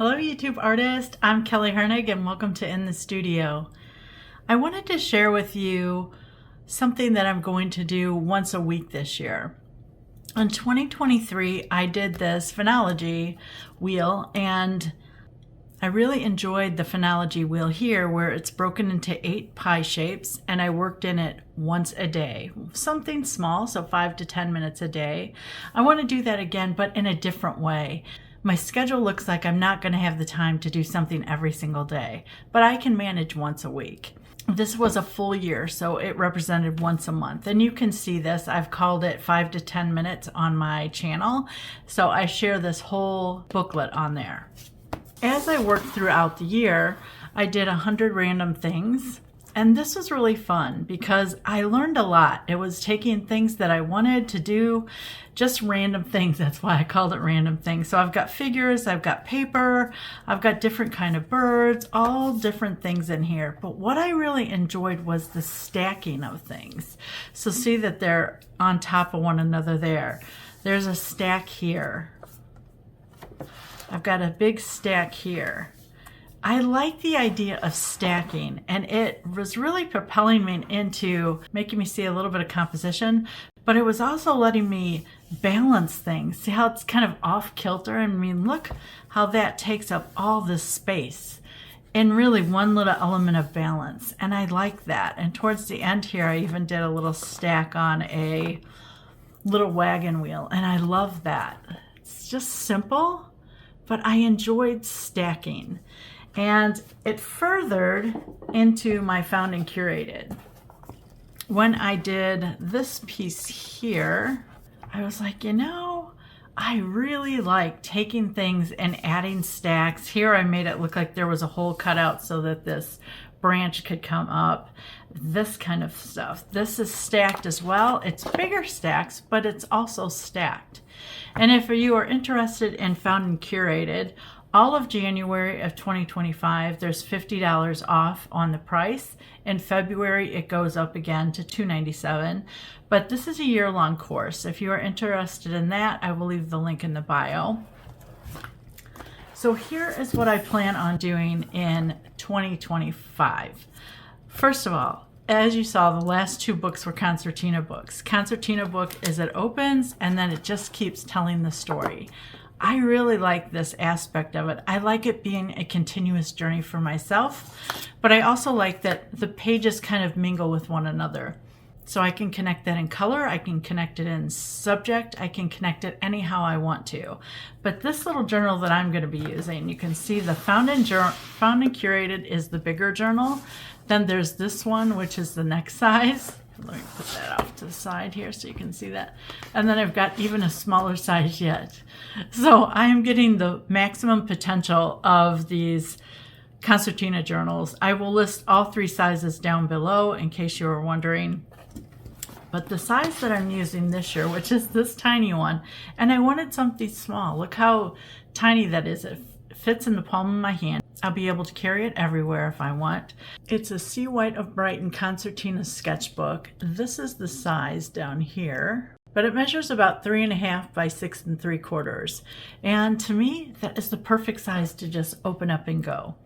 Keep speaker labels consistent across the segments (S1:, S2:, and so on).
S1: Hello YouTube artist, I'm Kelly Hernig and welcome to In the Studio. I wanted to share with you something that I'm going to do once a week this year. In 2023 I did this phonology wheel and I really enjoyed the phonology wheel here where it's broken into 8 pie shapes and I worked in it once a day. Something small, so 5 to 10 minutes a day. I want to do that again but in a different way. My schedule looks like I'm not going to have the time to do something every single day, but I can manage once a week. This was a full year, so it represented once a month. And you can see this. I've called it 5 to 10 minutes on my channel. So I share this whole booklet on there. As I worked throughout the year, I did 100 random things. And this was really fun because I learned a lot. It was taking things that I wanted to do, just random things. That's why I called it random things. So I've got figures, I've got paper, I've got different kind of birds, all different things in here. But what I really enjoyed was the stacking of things. So see that they're on top of one another there. There's a stack here. I've got a big stack here. I like the idea of stacking, and it was really propelling me into making me see a little bit of composition, but it was also letting me balance things. See how it's kind of off kilter? I mean, look how that takes up all this space and really one little element of balance. And I like that. And towards the end here, I even did a little stack on a little wagon wheel, and I love that. It's just simple, but I enjoyed stacking. And it furthered into my found and curated. When I did this piece here, I was like, you know, I really like taking things and adding stacks. Here I made it look like there was a hole cut out so that this branch could come up. This kind of stuff. This is stacked as well. It's bigger stacks, but it's also stacked. And if you are interested in found and curated, all of January of 2025, there's $50 off on the price. In February, it goes up again to $297. But this is a year-long course. If you are interested in that, I will leave the link in the bio. So here is what I plan on doing in 2025. First of all, as you saw, the last 2 books were concertina books. Concertina book is it opens and then it just keeps telling the story. I really like this aspect of it. I like it being a continuous journey for myself, but I also like that the pages kind of mingle with one another. So I can connect that in color, I can connect it in subject, I can connect it anyhow I want to. But this little journal that I'm going to be using, you can see the found and curated is the bigger journal. Then there's this one, which is the next size. Let me put that off to the side here so you can see that. And then I've got even a smaller size yet. So I am getting the maximum potential of these concertina journals. I will list all 3 sizes down below in case you were wondering. But the size that I'm using this year, which is this tiny one, and I wanted something small. Look how tiny that is. It fits in the palm of my hand. I'll be able to carry it everywhere if I want. It's a Sea White of Brighton concertina sketchbook. This is the size down here, but it measures about 3.5 by 6 3/4. And to me, that is the perfect size to just open up and go.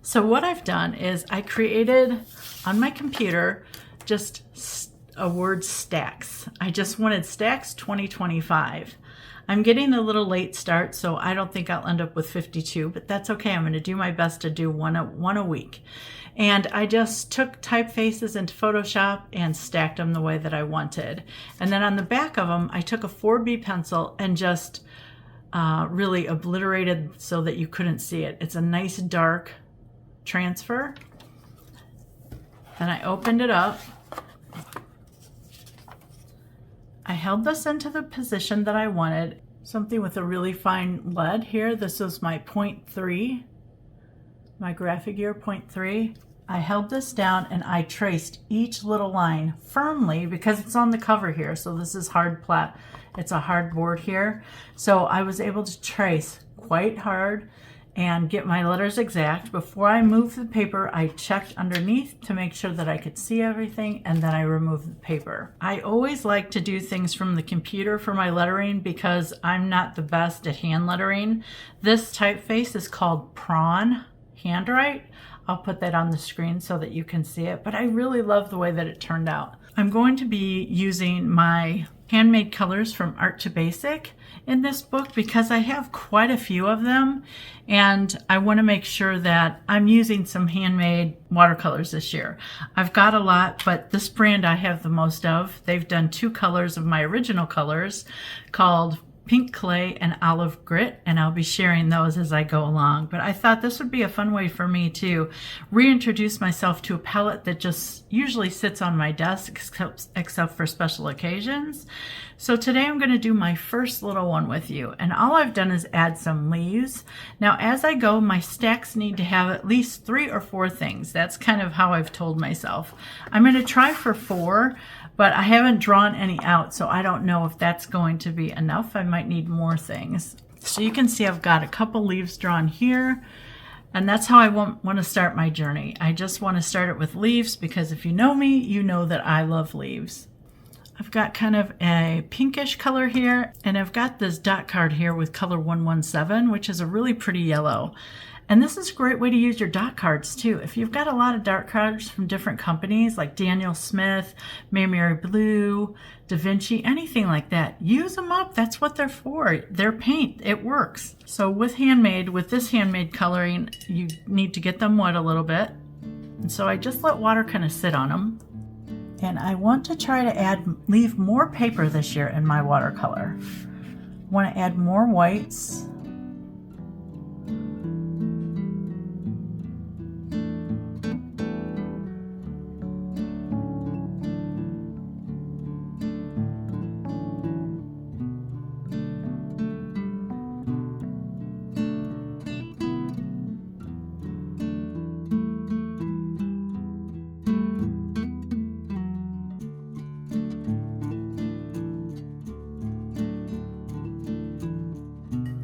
S1: So what I've done is I created on my computer just a word stacks. I just wanted stacks 2025. I'm getting a little late start, so I don't think I'll end up with 52, but that's okay. I'm going to do my best to do one a week. And I just took typefaces into Photoshop and stacked them the way that I wanted. And then on the back of them, I took a 4B pencil and just really obliterated so that you couldn't see it. It's a nice dark transfer. Then I opened it up. I held this into the position that I wanted, something with a really fine lead here. This was my 0.3, my graphic gear 0.3. I held this down and I traced each little line firmly because it's on the cover here. So this is it's a hard board here. So I was able to trace quite hard and get my letters exact. Before I moved the paper, I checked underneath to make sure that I could see everything, and then I removed the paper. I always like to do things from the computer for my lettering because I'm not the best at hand lettering. This typeface is called Prawn Handwrite. I'll put that on the screen so that you can see it, but I really love the way that it turned out. I'm going to be using my handmade colors from Art to Basic in this book because I have quite a few of them, and I want to make sure that I'm using some handmade watercolors this year. I've got a lot, but this brand I have the most of. They've done 2 colors of my original colors called Pink Clay and Olive Grit, and I'll be sharing those as I go along. But I thought this would be a fun way for me to reintroduce myself to a palette that just usually sits on my desk except for special occasions. So today I'm going to do my first little one with you, and all I've done is add some leaves. Now as I go, my stacks need to have at least 3 or 4 things. That's kind of how I've told myself. I'm going to try for 4, but I haven't drawn any out, so I don't know if that's going to be enough. I might need more things. So you can see I've got a couple leaves drawn here, and that's how I want to start my journey. I just want to start it with leaves because if you know me, you know that I love leaves. I've got kind of a pinkish color here, and I've got this dot card here with color 117, which is a really pretty yellow. And this is a great way to use your dot cards too. If you've got a lot of dot cards from different companies like Daniel Smith, Mary Blue, Da Vinci, anything like that, use them up. That's what they're for. They're paint. It works. So with this handmade coloring, you need to get them wet a little bit. And so I just let water kind of sit on them. And I want to try to leave more paper this year in my watercolor. I want to add more whites.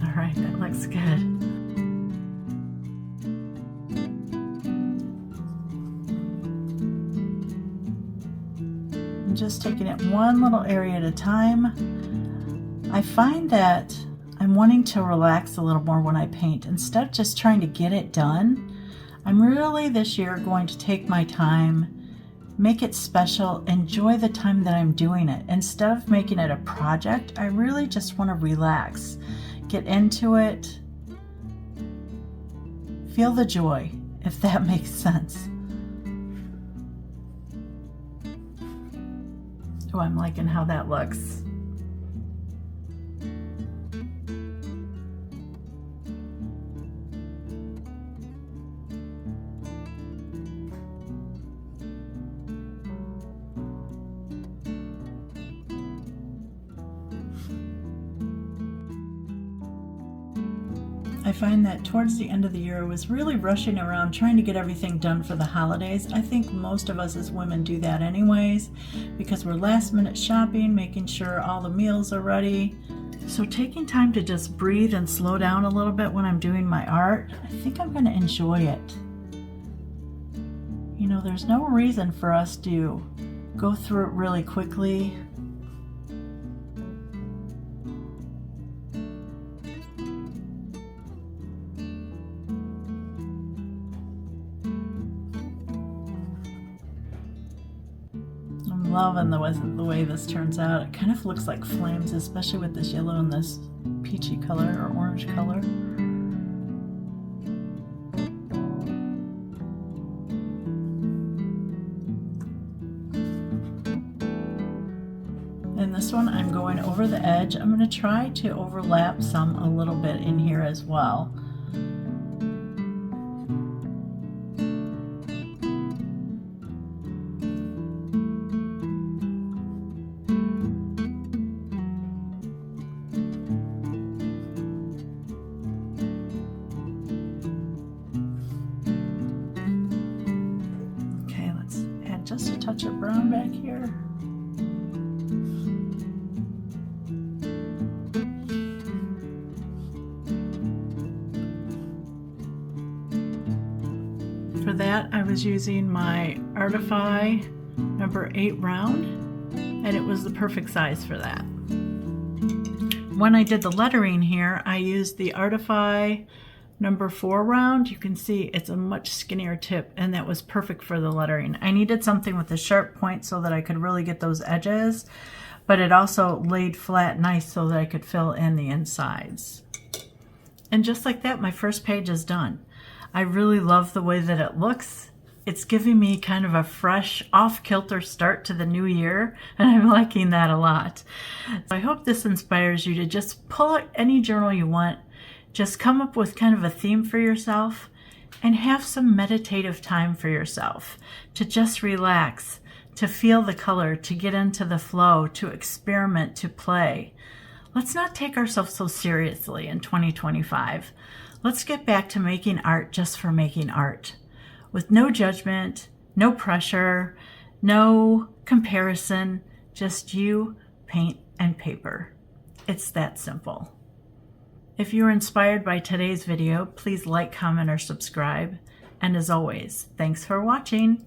S1: All right, that looks good. I'm just taking it one little area at a time. I find that I'm wanting to relax a little more when I paint. Instead of just trying to get it done, I'm really this year going to take my time, make it special, enjoy the time that I'm doing it. Instead of making it a project, I really just want to relax. Get into it, feel the joy, if that makes sense. Oh, I'm liking how that looks. I find that towards the end of the year I was really rushing around trying to get everything done for the holidays. I think most of us as women do that anyways because we're last minute shopping, making sure all the meals are ready. So taking time to just breathe and slow down a little bit when I'm doing my art, I think I'm going to enjoy it. You know, there's no reason for us to go through it really quickly. I'm loving the way this turns out. It kind of looks like flames, especially with this yellow and this peachy color or orange color. In this one, I'm going over the edge. I'm going to try to overlap some a little bit in here as well. Just a touch of brown back here. For that, I was using my Artify number 8 round, and it was the perfect size for that. When I did the lettering here, I used the Artify number 4 round. You can see it's a much skinnier tip, and that was perfect for the lettering. I needed something with a sharp point so that I could really get those edges, but it also laid flat nice so that I could fill in the insides. And just like that, my first page is done. I really love the way that it looks. It's giving me kind of a fresh, off-kilter start to the new year, and I'm liking that a lot. So I hope this inspires you to just pull out any journal you want, just come up with kind of a theme for yourself, and have some meditative time for yourself, to just relax, to feel the color, to get into the flow, to experiment, to play. Let's not take ourselves so seriously in 2025. Let's get back to making art just for making art, with no judgment, no pressure, no comparison, just you, paint, and paper. It's that simple. If you were inspired by today's video, please like, comment, or subscribe. And as always, thanks for watching.